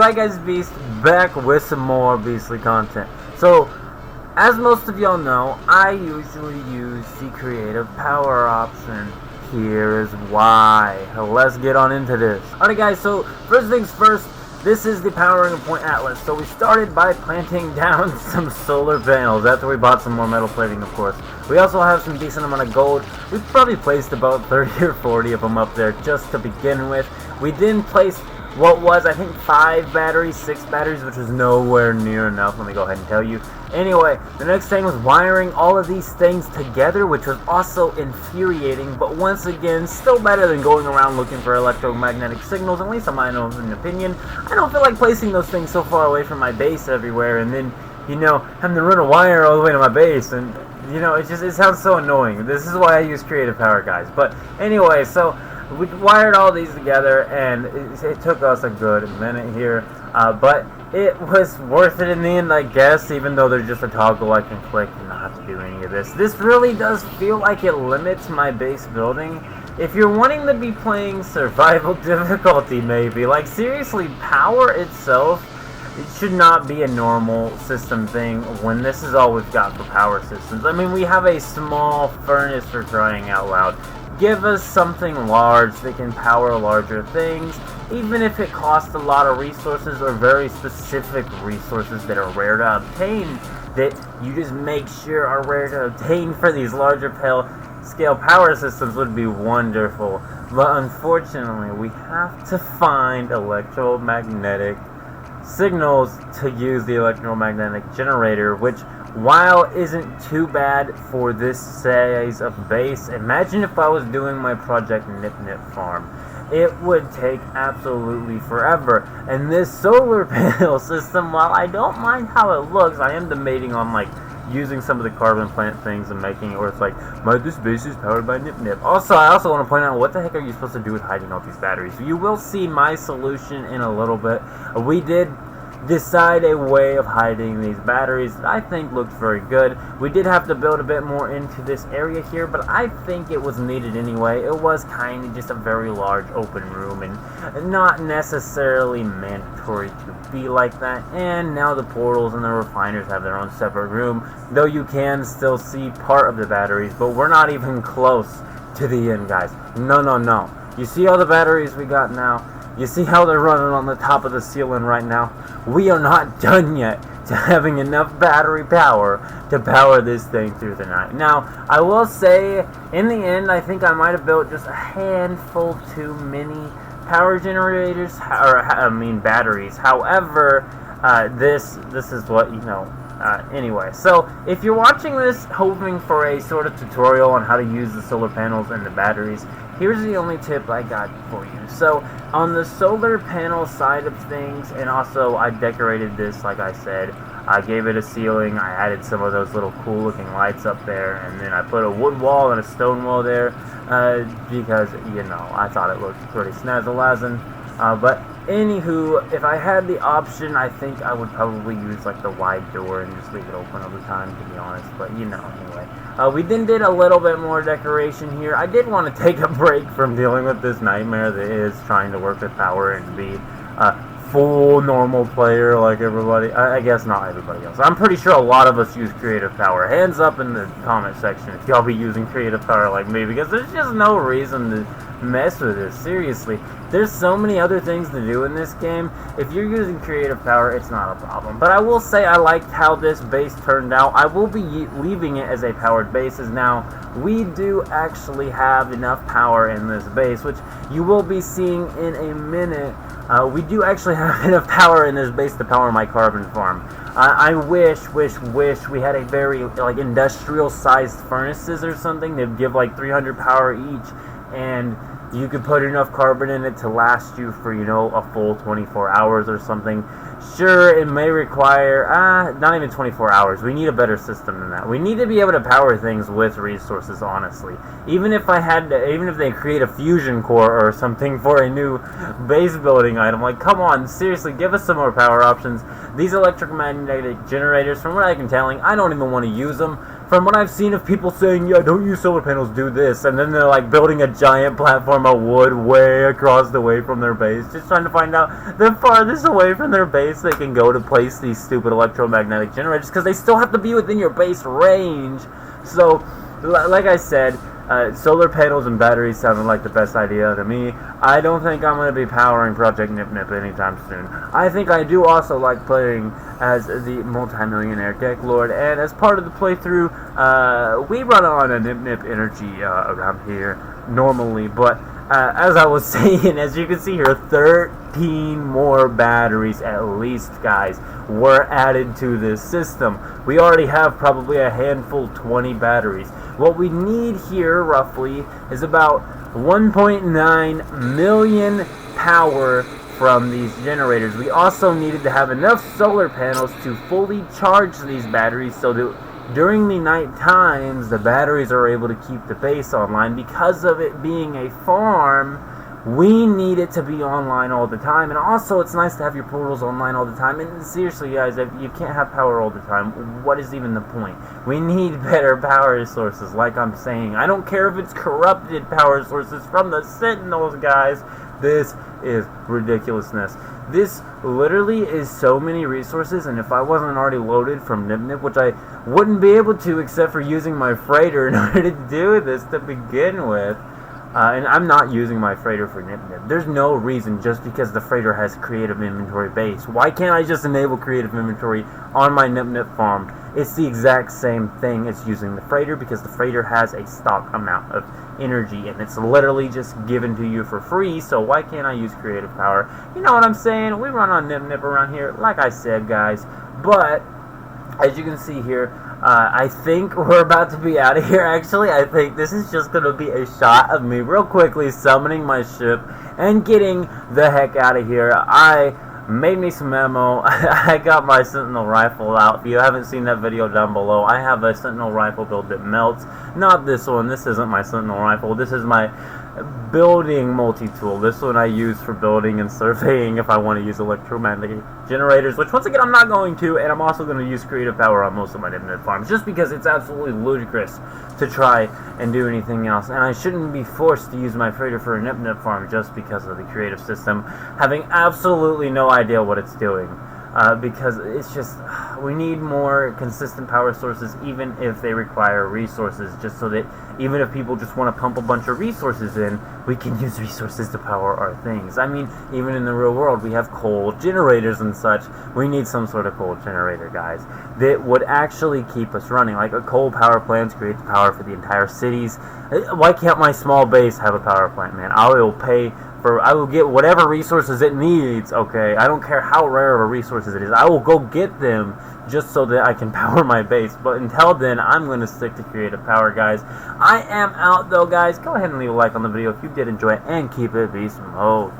guys Beast back with some more Beastly content. So, as most of y'all know, I usually use the creative power option. Here is why. Let's get on into this. Alright guys, so first things first, this is the powering point atlas. So we started by planting down some solar panels after we bought some more metal plating, of course. We also have some decent amount of gold. We probably placed about 30 or 40 of them up there just to begin with. We then placed what was, I think, 5 batteries, 6 batteries, which was nowhere near enough, let me go ahead and tell you. Anyway, the next thing was wiring all of these things together, which was also infuriating, but once again, still better than going around looking for electromagnetic signals, at least in my own opinion. I don't feel like placing those things so far away from my base everywhere, and then, you know, having to run a wire all the way to my base, and, you know, it sounds so annoying. This is why I use creative power, guys. But anyway, so we wired all these together, and it took us a good minute here, but it was worth it in the end, I guess, even though there's just a toggle I can click and not have to do any of this. This really does feel like it limits my base building. If you're wanting to be playing survival difficulty, maybe, like seriously, power itself, it should not be a normal system thing when this is all we've got for power systems. I mean, we have a small furnace, for crying out loud. Give us something large that can power larger things, even if it costs a lot of resources or very specific resources that are rare to obtain, that you just make sure are rare to obtain for these larger scale power systems would be wonderful. But unfortunately, we have to find electromagnetic signals to use the electromagnetic generator, which, while isn't too bad for this size of base, imagine if I was doing my Project Nip Nip farm. It would take absolutely forever. And this solar panel system, while I don't mind how it looks, I am debating on like using some of the carbon plant things and making it where it's like, this base is powered by Nip Nip. Also, I also want to point out, what the heck are you supposed to do with hiding all these batteries? You will see my solution in a little bit. We did decide a way of hiding these batteries that I think looked very good. We did have to build a bit more into this area here, but I think it was needed anyway. It was kind of just a very large open room and not necessarily mandatory to be like that. And now the portals and the refiners have their own separate room, though you can still see part of the batteries, but we're not even close to the end, guys. No. You see all the batteries we got now? You see how they're running on the top of the ceiling right now? We are not done yet to having enough battery power to power this thing through the night. Now, I will say, in the end, I think I might have built just a handful too many power generators, batteries. However, this is what, you know, anyway. So, if you're watching this hoping for a sort of tutorial on how to use the solar panels and the batteries, here's the only tip I got for you. So, on the solar panel side of things, and also I decorated this, like I said, I gave it a ceiling, I added some of those little cool looking lights up there, and then I put a wood wall and a stone wall there, because, you know, I thought it looked pretty snazzle-lazzin'. But anywho, if I had the option, I think I would probably use like the wide door and just leave it open all the time, to be honest. But you know, anyway. We then did a little bit more decoration here. I did want to take a break from dealing with this nightmare that is trying to work with power and be full normal player like everybody. I guess not everybody else. I'm pretty sure a lot of us use creative power. Hands up in the comment section if y'all be using creative power like me, because there's just no reason to mess with this. Seriously, there's so many other things to do in this game. If you're using creative power, it's not a problem. But I will say I liked how this base turned out. I will be leaving it as a powered base, as now we do actually have enough power in this base, which you will be seeing in a minute. We do actually have enough power in this base to power my carbon farm. I wish we had a very like industrial-sized furnaces or something that give like 300 power each, and you could put enough carbon in it to last you for, you know, a full 24 hours or something. Sure, it may require, not even 24 hours. We need a better system than that. We need to be able to power things with resources, honestly. Even if they create a fusion core or something for a new base building item, like, come on, seriously, give us some more power options. These electromagnetic generators, from what I can tell, I don't even want to use them from what I've seen of people saying, yeah, don't use solar panels, do this, and then they're like building a giant platform of wood way across the way from their base, just trying to find out the farthest away from their base they can go to place these stupid electromagnetic generators, because they still have to be within your base range. So, like I said, solar panels and batteries sounded like the best idea to me. I don't think I'm going to be powering Project Nip Nip anytime soon. I think I do also like playing as the multi-millionaire geklord, and as part of the playthrough, we run on a Nip Nip energy around here normally, but as I was saying, as you can see here, 13 more batteries at least, guys, were added to this system. We already have probably a handful, 20 batteries. What we need here, roughly, is about 1.9 million power from these generators. We also needed to have enough solar panels to fully charge these batteries so that during the night times, the batteries are able to keep the base online. Because of it being a farm, we need it to be online all the time. And also, it's nice to have your portals online all the time. And seriously, guys, if you can't have power all the time, what is even the point? We need better power sources, like I'm saying. I don't care if it's corrupted power sources from the Sentinels, guys. This is ridiculousness. This literally is so many resources, and if I wasn't already loaded from Nip Nip, which I wouldn't be able to except for using my freighter in order to do this to begin with, and I'm not using my freighter for Nip Nip. There's no reason just because the freighter has creative inventory base. Why can't I just enable creative inventory on my Nip Nip farm? It's the exact same thing as using the freighter, because the freighter has a stock amount of energy and it's literally just given to you for free. So why can't I use creative power? You know what I'm saying? We run on Nip Nip around here, like I said, guys. But as you can see here, I think we're about to be out of here. Actually, I think this is just going to be a shot of me real quickly summoning my ship and getting the heck out of here. I made me some ammo. I got my Sentinel rifle out. If you haven't seen that video down below, I have a Sentinel rifle build that melts. Not this one. This isn't my Sentinel rifle. This is my building multi-tool. This one I use for building and surveying if I want to use electromagnetic generators, which once again I'm not going to, and I'm also going to use creative power on most of my Nip Nip farms, just because it's absolutely ludicrous to try and do anything else, and I shouldn't be forced to use my freighter for a Nip Nip farm just because of the creative system having absolutely no idea what it's doing. Because it's just, we need more consistent power sources, even if they require resources, just so that even if people just want to pump a bunch of resources in, we can use resources to power our things. I mean, even in the real world, we have coal generators and such. We need some sort of coal generator, guys, that would actually keep us running. Like a coal power plant creates power for the entire cities. Why can't my small base have a power plant, man? I will get whatever resources it needs, okay? I don't care how rare of a resources it is. I will go get them just so that I can power my base. But until then, I'm going to stick to creative power, guys. I am out, though, guys. Go ahead and leave a like on the video if you did enjoy it, and keep it beast mode.